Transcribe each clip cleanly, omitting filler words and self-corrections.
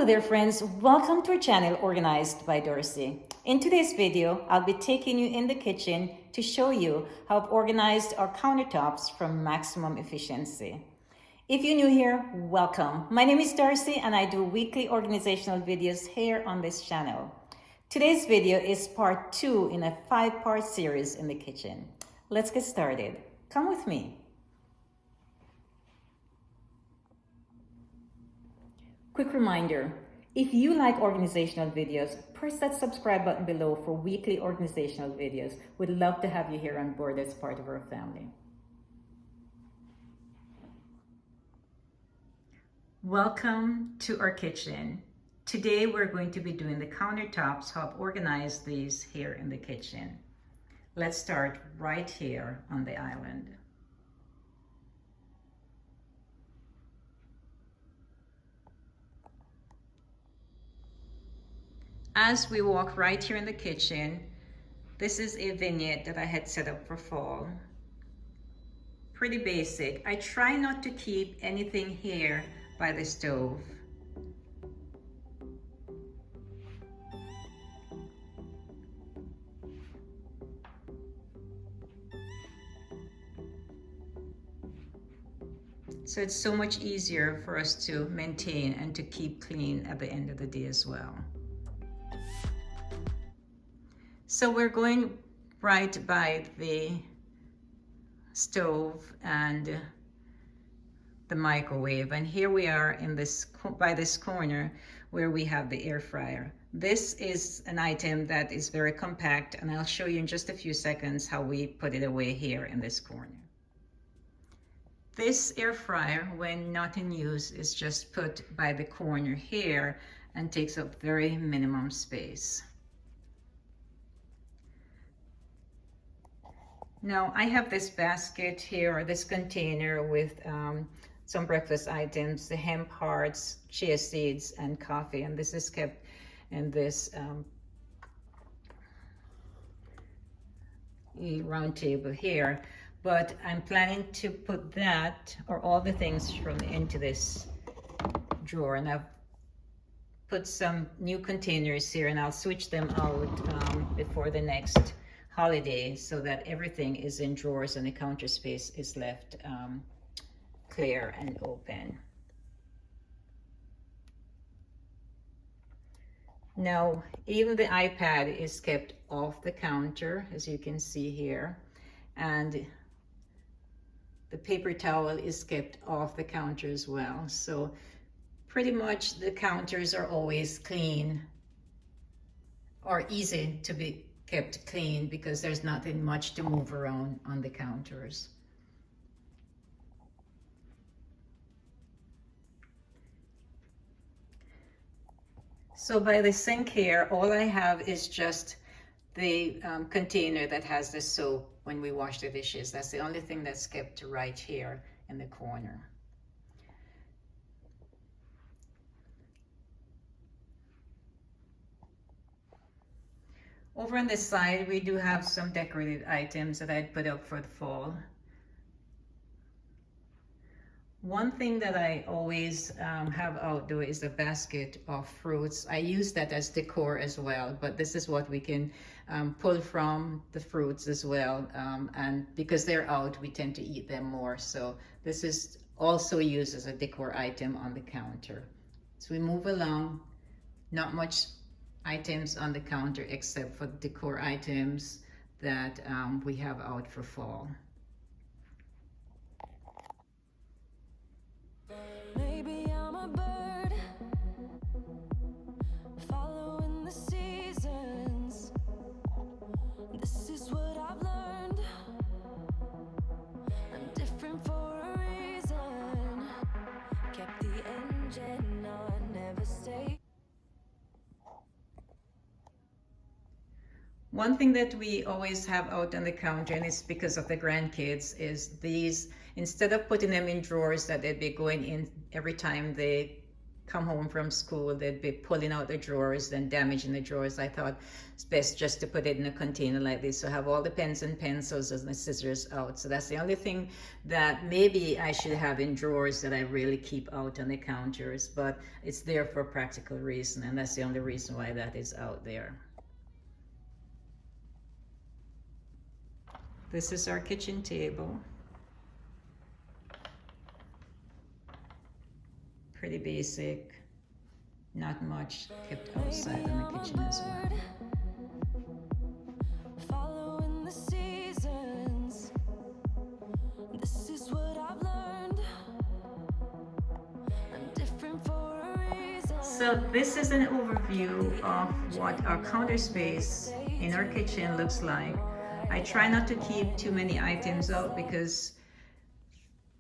Hello there friends, welcome to our channel Organized by Darci. In today's video, I'll be taking you in the kitchen to show you how I've organized our countertops for maximum efficiency. If you're new here, welcome. My name is Darci and I do weekly organizational videos here on this channel. Today's video is part 2 in a 5-part series in the kitchen. Let's get started. Come with me. Quick reminder, if you like organizational videos, press that subscribe button below for weekly organizational videos. We'd love to have you here on board as part of our family. Welcome to our kitchen. Today we're going to be doing the countertops, how I've organized these here in the kitchen. Let's start right here on the island. As we walk right here in the kitchen, this is a vignette that I had set up for fall. Pretty basic. I try not to keep anything here by the stove. So it's so much easier for us to maintain and to keep clean at the end of the day as well. So we're going right by the stove and the microwave, and here we are in this by this corner where we have the air fryer. This is an item that is very compact, and I'll show you in just a few seconds how we put it away here in this corner. This air fryer, when not in use, is just put by the corner here and takes up very minimum space. Now I have this basket here, or this container with some breakfast items, the hemp hearts, chia seeds, and coffee. And this is kept in this round table here. But I'm planning to put that, or all the things into this drawer. And I've put some new containers here, and I'll switch them out before the next holiday, so that everything is in drawers and the counter space is left clear and open. Now, even the iPad is kept off the counter, as you can see here, and the paper towel is kept off the counter as well. So pretty much the counters are always clean, or easy to be kept clean, because there's nothing much to move around on the counters. So by the sink here, all I have is just the container that has the soap when we wash the dishes. That's the only thing that's kept right here in the corner. Over on this side, we do have some decorated items that I'd put up for the fall. One thing that I always have outdoor is a basket of fruits. I use that as decor as well, but this is what we can pull from the fruits as well. And because they're out, we tend to eat them more. So this is also used as a decor item on the counter. So we move along, not much items on the counter except for decor items that we have out for fall. Maybe I'm a bird following the seasons. This is what I've learned. I'm different for a reason. Kept the engine on, never stay. One thing that we always have out on the counter, and it's because of the grandkids, is these, instead of putting them in drawers that they'd be going in every time they come home from school, they'd be pulling out the drawers, then damaging the drawers. I thought it's best just to put it in a container like this. So have all the pens and pencils and the scissors out. So that's the only thing that maybe I should have in drawers that I really keep out on the counters, but it's there for a practical reason, and that's the only reason why that is out there. This is our kitchen table. Pretty basic, not much kept outside in the kitchen as well. Following the seasons, this is what I've learned. I'm different for a reason. So this is an overview of what our counter space in our kitchen looks like. I try not to keep too many items out because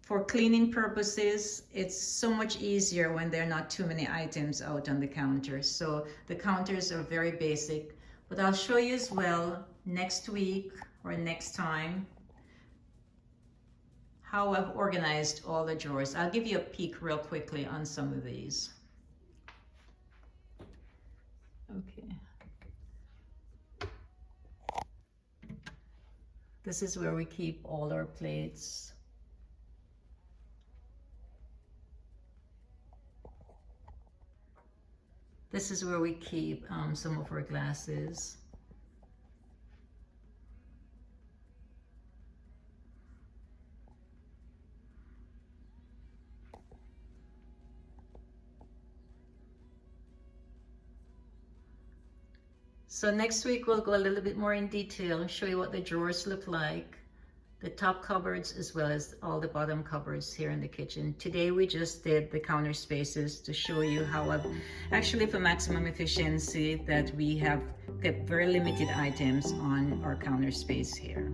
for cleaning purposes, it's so much easier when there are not too many items out on the counters. So the counters are very basic, but I'll show you as well next week or next time how I've organized all the drawers. I'll give you a peek real quickly on some of these. Okay. This is where we keep all our plates. This is where we keep some of our glasses. So next week we'll go a little bit more in detail, show you what the drawers look like, the top cupboards as well as all the bottom cupboards here in the kitchen. Today we just did the counter spaces to show you how I've actually, for maximum efficiency, that we have kept very limited items on our counter space here.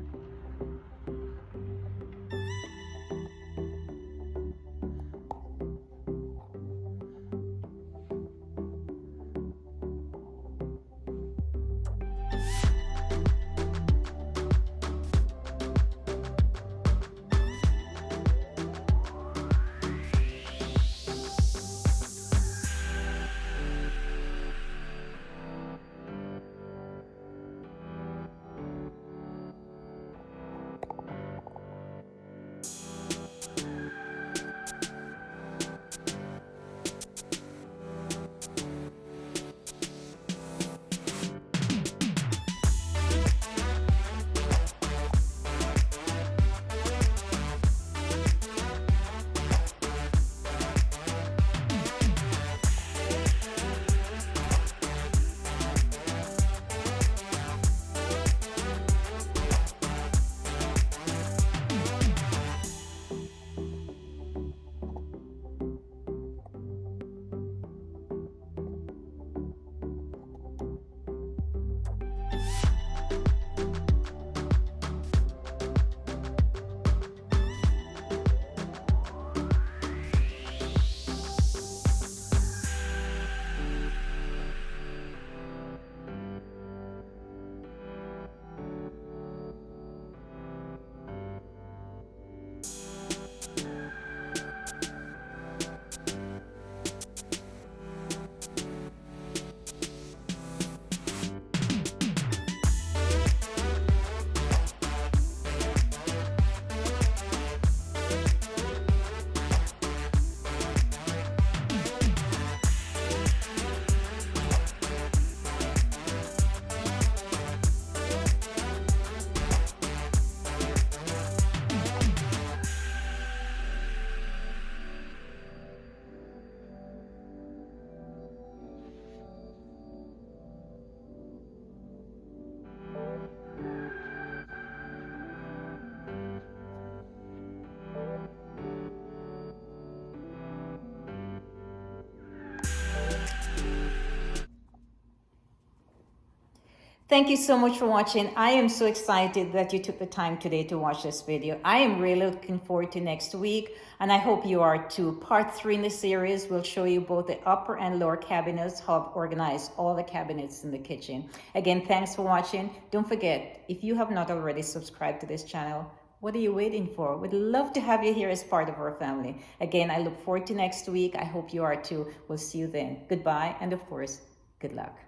Thank you so much for watching. I am so excited that you took the time today to watch this video. I am really looking forward to next week, and I hope you are too. Part 3 in the series will show you both the upper and lower cabinets, how I've organized all the cabinets in the kitchen. Again, thanks for watching. Don't forget, if you have not already subscribed to this channel, What are you waiting for? We'd love to have you here as part of our family. Again, I look forward to next week. I hope you are too. We'll see you then. Goodbye, and of course, good luck.